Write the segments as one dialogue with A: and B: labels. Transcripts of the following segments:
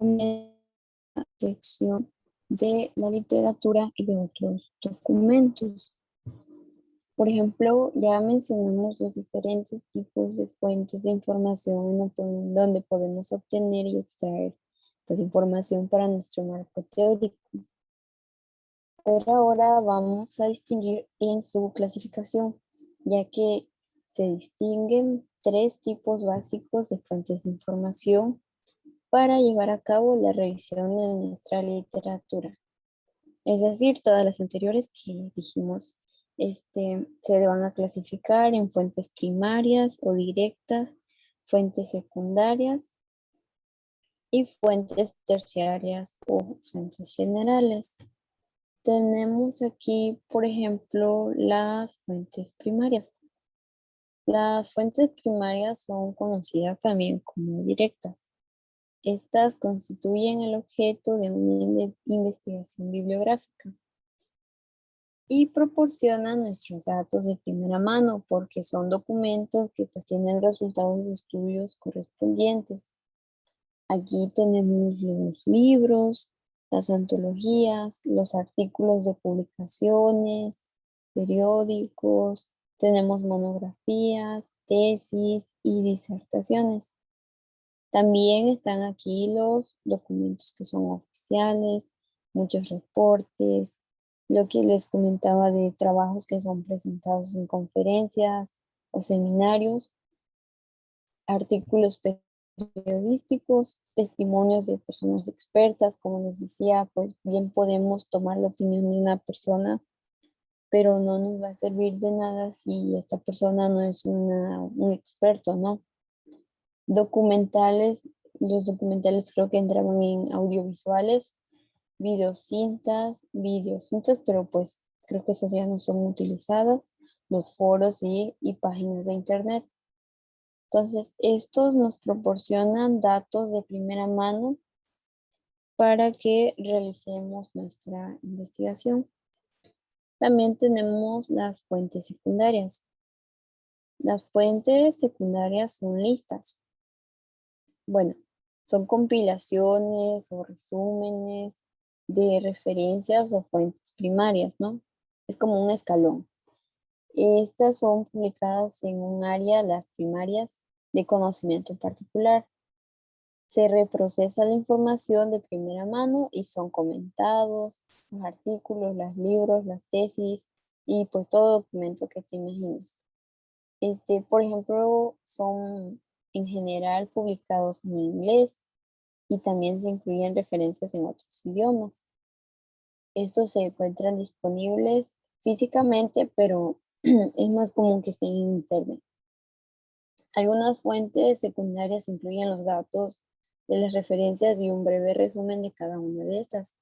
A: la sección de la literatura y de otros documentos. Por ejemplo, ya mencionamos los diferentes tipos de fuentes de información donde podemos obtener y extraer pues, información para nuestro marco teórico. Pero ahora vamos a distinguir en su clasificación, ya que se distinguen tres tipos básicos de fuentes de información para llevar a cabo la revisión de nuestra literatura. Es decir, todas las anteriores que dijimos se van a clasificar en fuentes primarias o directas, fuentes secundarias y fuentes terciarias o fuentes generales. Tenemos aquí, por ejemplo, las fuentes primarias. Las fuentes primarias son conocidas también como directas. Estas constituyen el objeto de una investigación bibliográfica y proporcionan nuestros datos de primera mano porque son documentos que pues tienen resultados de estudios correspondientes. Aquí tenemos los libros, las antologías, los artículos de publicaciones, periódicos, tenemos monografías, tesis y disertaciones. También están aquí los documentos que son oficiales, muchos reportes, lo que les comentaba de trabajos que son presentados en conferencias o seminarios, artículos periodísticos, testimonios de personas expertas, como les decía, pues bien podemos tomar la opinión de una persona, pero no nos va a servir de nada si esta persona no es un experto, ¿no? Documentales, los documentales creo que entraban en audiovisuales, videocintas, pero pues creo que esas ya no son utilizadas, los foros y páginas de internet. Entonces, estos nos proporcionan datos de primera mano para que realicemos nuestra investigación. También tenemos las fuentes secundarias. Las fuentes secundarias son listas. Bueno, son compilaciones o resúmenes de referencias o fuentes primarias, ¿no? Es como un escalón. Estas son publicadas en un área, las primarias, de conocimiento en particular. Se reprocesa la información de primera mano y son comentados los artículos, los libros, las tesis y pues todo documento que te imagines. Por ejemplo, son en general publicados en inglés y también se incluyen referencias en otros idiomas. Estos se encuentran disponibles físicamente, pero es más común que estén en internet. Algunas fuentes secundarias incluyen los datos de las referencias y un breve resumen de cada una de estas.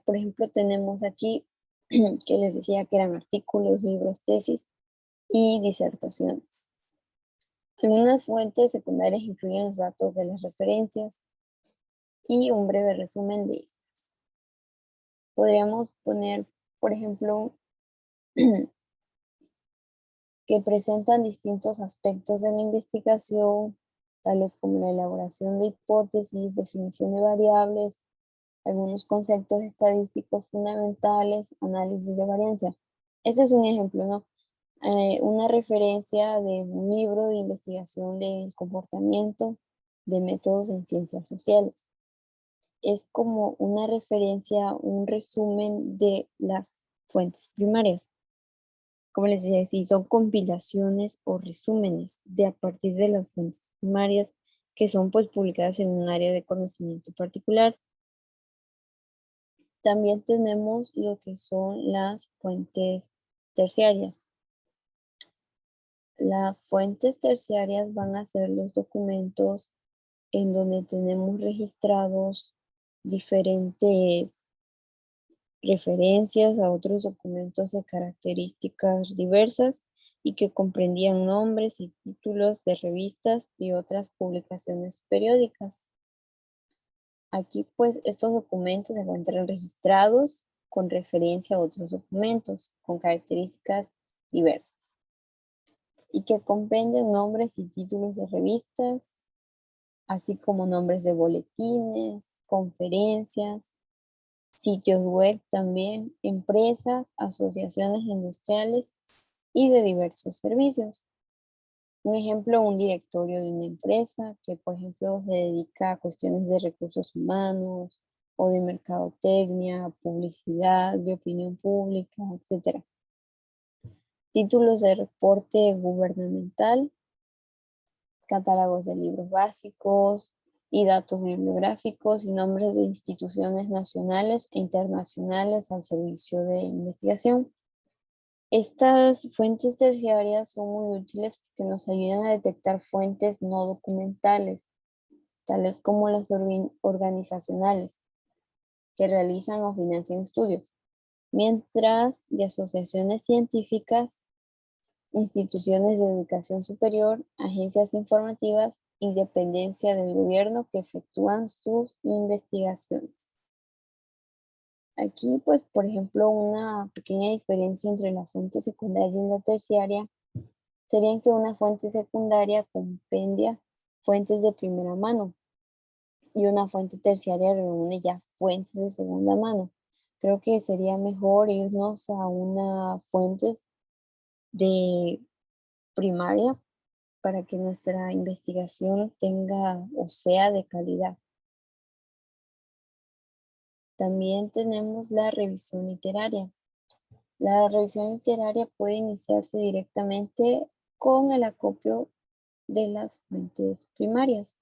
A: Por ejemplo, tenemos aquí que les decía que eran artículos, libros, tesis y disertaciones. Algunas fuentes secundarias incluyen los datos de las referencias y un breve resumen de estas. Podríamos poner, por ejemplo, que presentan distintos aspectos de la investigación, tales como la elaboración de hipótesis, definición de variables, algunos conceptos estadísticos fundamentales, análisis de varianza. Este es un ejemplo, ¿no? Una referencia de un libro de investigación del comportamiento de métodos en ciencias sociales. Es como una referencia, un resumen de las fuentes primarias. Como les decía, sí, son compilaciones o resúmenes de a partir de las fuentes primarias que son pues publicadas en un área de conocimiento particular. También tenemos lo que son las fuentes terciarias. Las fuentes terciarias van a ser los documentos en donde tenemos registrados diferentes referencias a otros documentos de características diversas y que comprendían nombres y títulos de revistas y otras publicaciones periódicas. Aquí pues estos documentos se encuentran registrados con referencia a otros documentos con características diversas y que comprenden nombres y títulos de revistas así como nombres de boletines, conferencias, sitios web también, empresas, asociaciones industriales y de diversos servicios. Un ejemplo, un directorio de una empresa que, por ejemplo, se dedica a cuestiones de recursos humanos o de mercadotecnia, publicidad, de opinión pública, etc. Títulos de reporte gubernamental, catálogos de libros básicos y datos bibliográficos y nombres de instituciones nacionales e internacionales al servicio de investigación. Estas fuentes terciarias son muy útiles porque nos ayudan a detectar fuentes no documentales, tales como las organizacionales, que realizan o financian estudios, mientras de asociaciones científicas, instituciones de educación superior, agencias informativas y dependencia del gobierno que efectúan sus investigaciones. Aquí, pues, por ejemplo, una pequeña diferencia entre la fuente secundaria y la terciaria sería que una fuente secundaria compendia fuentes de primera mano y una fuente terciaria reúne ya fuentes de segunda mano. Creo que sería mejor irnos a una fuente de primaria para que nuestra investigación tenga o sea de calidad. También tenemos la revisión literaria. La revisión literaria puede iniciarse directamente con el acopio de las fuentes primarias.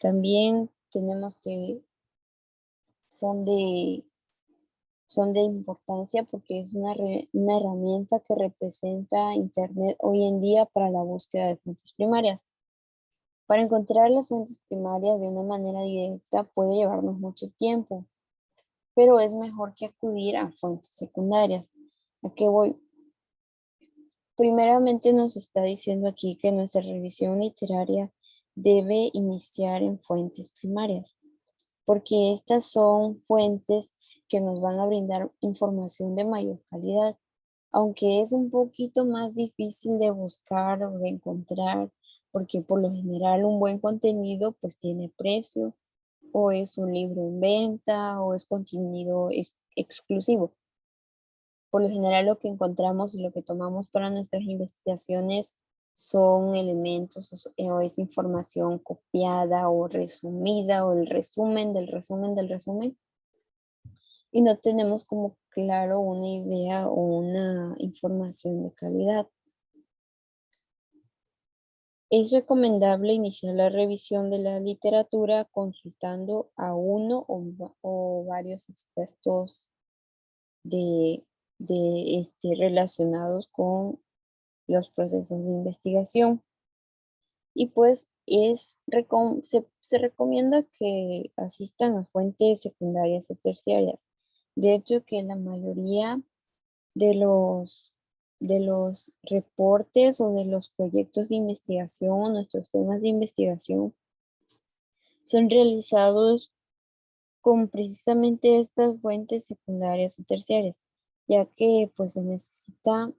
A: También tenemos que son de, son de importancia porque es una herramienta que representa Internet hoy en día para la búsqueda de fuentes primarias. Para encontrar las fuentes primarias de una manera directa puede llevarnos mucho tiempo, pero es mejor que acudir a fuentes secundarias. ¿A qué voy? Primeramente nos está diciendo aquí que nuestra revisión literaria debe iniciar en fuentes primarias, porque estas son fuentes que nos van a brindar información de mayor calidad, aunque es un poquito más difícil de buscar o de encontrar, porque por lo general un buen contenido pues tiene precio, o es un libro en venta, o es contenido exclusivo. Por lo general lo que encontramos y lo que tomamos para nuestras investigaciones son elementos o es información copiada o resumida o el resumen del resumen del resumen y no tenemos como claro una idea o una información de calidad. Es recomendable iniciar la revisión de la literatura consultando a uno o varios expertos de, relacionados con los procesos de investigación. Y pues se recomienda que asistan a fuentes secundarias o terciarias. De hecho, que la mayoría de los reportes o de los proyectos de investigación o nuestros temas de investigación son realizados con precisamente estas fuentes secundarias o terciarias, ya que pues se necesita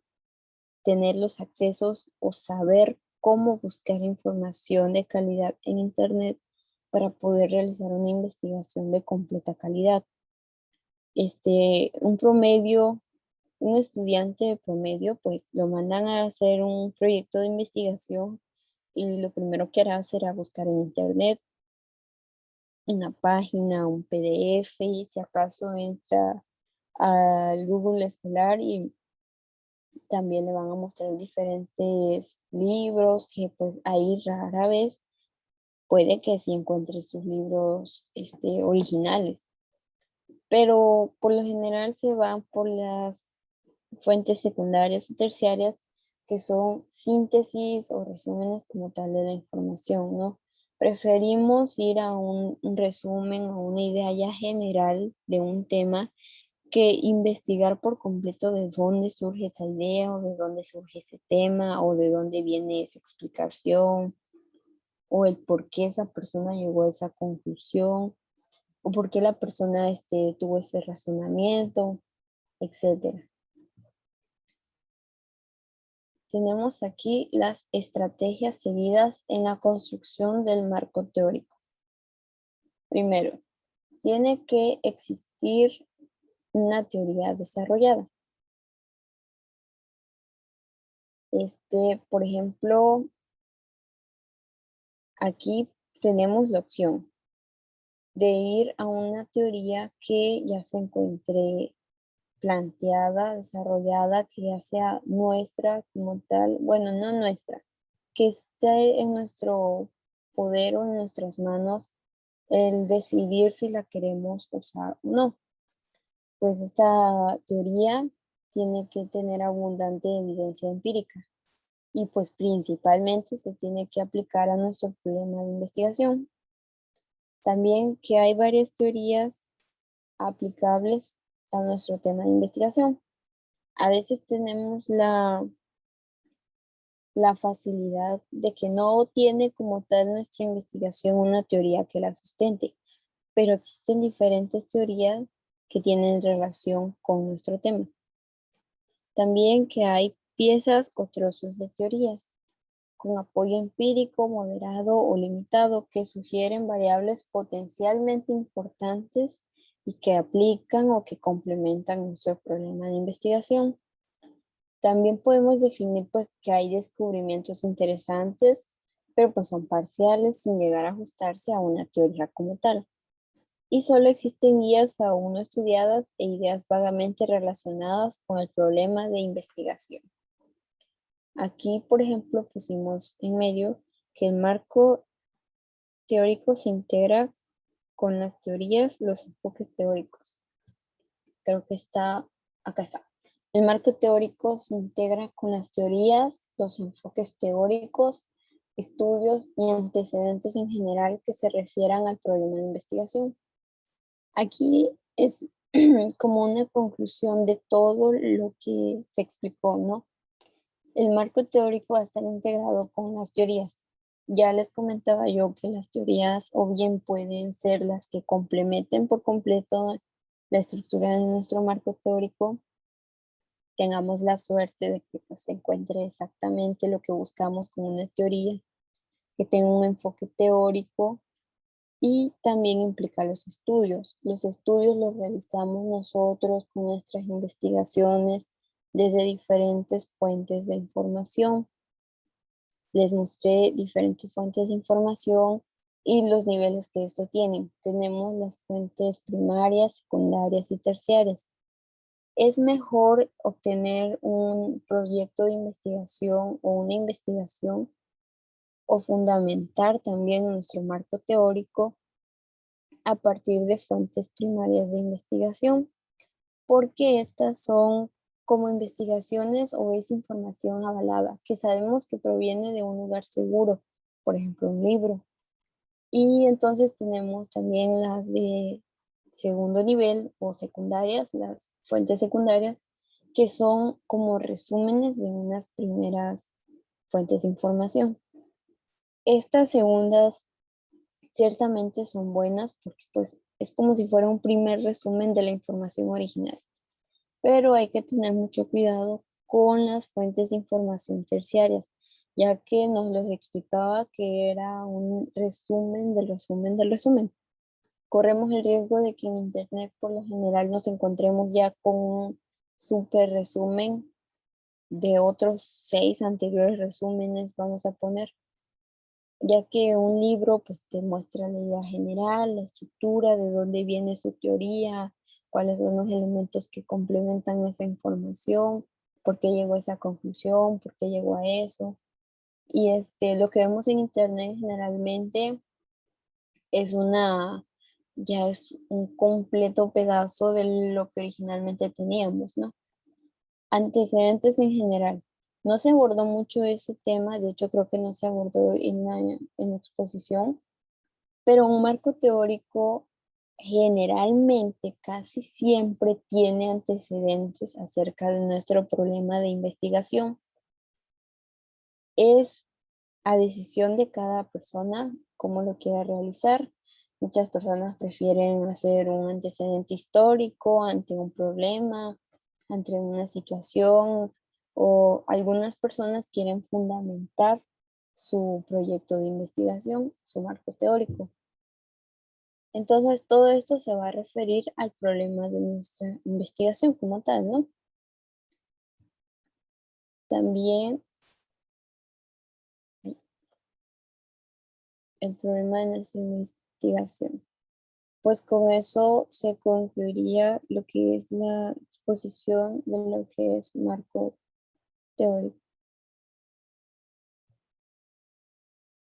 A: tener los accesos o saber cómo buscar información de calidad en Internet para poder realizar una investigación de completa calidad. Un estudiante promedio, pues lo mandan a hacer un proyecto de investigación y lo primero que hará será buscar en Internet una página, un PDF y si acaso entra al Google Escolar y también le van a mostrar diferentes libros que pues ahí rara vez puede que sí encuentre sus libros originales, pero por lo general se van por las fuentes secundarias y terciarias que son síntesis o resúmenes como tal de la información, ¿no? Preferimos ir a un resumen o una idea ya general de un tema que investigar por completo de dónde surge esa idea o de dónde surge ese tema o de dónde viene esa explicación o el por qué esa persona llegó a esa conclusión o por qué la persona tuvo ese razonamiento, etcétera. tenemos aquí las estrategias seguidas en la construcción del marco teórico. Primero, tiene que existir una teoría desarrollada. Por ejemplo, aquí tenemos la opción de ir a una teoría que ya se encuentre planteada, desarrollada, que ya sea nuestra como tal, bueno, no nuestra, que esté en nuestro poder o en nuestras manos el decidir si la queremos usar o no. Pues esta teoría tiene que tener abundante evidencia empírica y pues principalmente se tiene que aplicar a nuestro problema de investigación. También que hay varias teorías aplicables a nuestro tema de investigación. A veces tenemos la facilidad de que no tiene como tal nuestra investigación una teoría que la sustente, pero existen diferentes teorías que tienen relación con nuestro tema. También que hay piezas o trozos de teorías con apoyo empírico, moderado o limitado que sugieren variables potencialmente importantes y que aplican o que complementan nuestro problema de investigación. También podemos definir pues que hay descubrimientos interesantes, pero pues son parciales sin llegar a ajustarse a una teoría como tal. Y solo existen guías aún no estudiadas e ideas vagamente relacionadas con el problema de investigación. Aquí, por ejemplo, pusimos en medio que el marco teórico se integra con las teorías, los enfoques teóricos. Creo que acá está. El marco teórico se integra con las teorías, los enfoques teóricos, estudios y antecedentes en general que se refieran al problema de investigación. Aquí es como una conclusión de todo lo que se explicó, ¿no? El marco teórico va a estar integrado con las teorías. Ya les comentaba yo que las teorías o bien pueden ser las que complementen por completo la estructura de nuestro marco teórico, tengamos la suerte de que pues, se encuentre exactamente lo que buscamos con una teoría, que tenga un enfoque teórico y también implica los estudios. Los estudios los realizamos nosotros con nuestras investigaciones desde diferentes fuentes de información. Les mostré diferentes fuentes de información y los niveles que estos tienen. Tenemos las fuentes primarias, secundarias y terciarias. Es mejor obtener un proyecto de investigación o una investigación o fundamentar también nuestro marco teórico a partir de fuentes primarias de investigación, porque estas son como investigaciones o es información avalada, que sabemos que proviene de un lugar seguro, por ejemplo, un libro. Y entonces tenemos también las de segundo nivel o secundarias, las fuentes secundarias, que son como resúmenes de unas primeras fuentes de información. Estas segundas ciertamente son buenas porque pues es como si fuera un primer resumen de la información original, pero hay que tener mucho cuidado con las fuentes de información terciarias, ya que nos los explicaba que era un resumen del resumen del resumen. Corremos el riesgo de que en Internet por lo general nos encontremos ya con un super resumen de otros 6 anteriores resúmenes, vamos a poner, ya que un libro pues te muestra la idea general, la estructura, de dónde viene su teoría, cuáles son los elementos que complementan esa información, por qué llegó a esa conclusión, por qué llegó a eso. Y lo que vemos en Internet generalmente es ya es un completo pedazo de lo que originalmente teníamos, ¿no? Antecedentes en general. No se abordó mucho ese tema, de hecho creo que no se abordó en la exposición, pero un marco teórico generalmente casi siempre tiene antecedentes acerca de nuestro problema de investigación. Es a decisión de cada persona cómo lo quiera realizar. Muchas personas prefieren hacer un antecedente histórico ante un problema, ante una situación, o algunas personas quieren fundamentar su proyecto de investigación, su marco teórico. Entonces, todo esto se va a referir al problema de nuestra investigación como tal, ¿no? También el problema de nuestra investigación. Pues con eso se concluiría lo que es la exposición de lo que es marco teórico.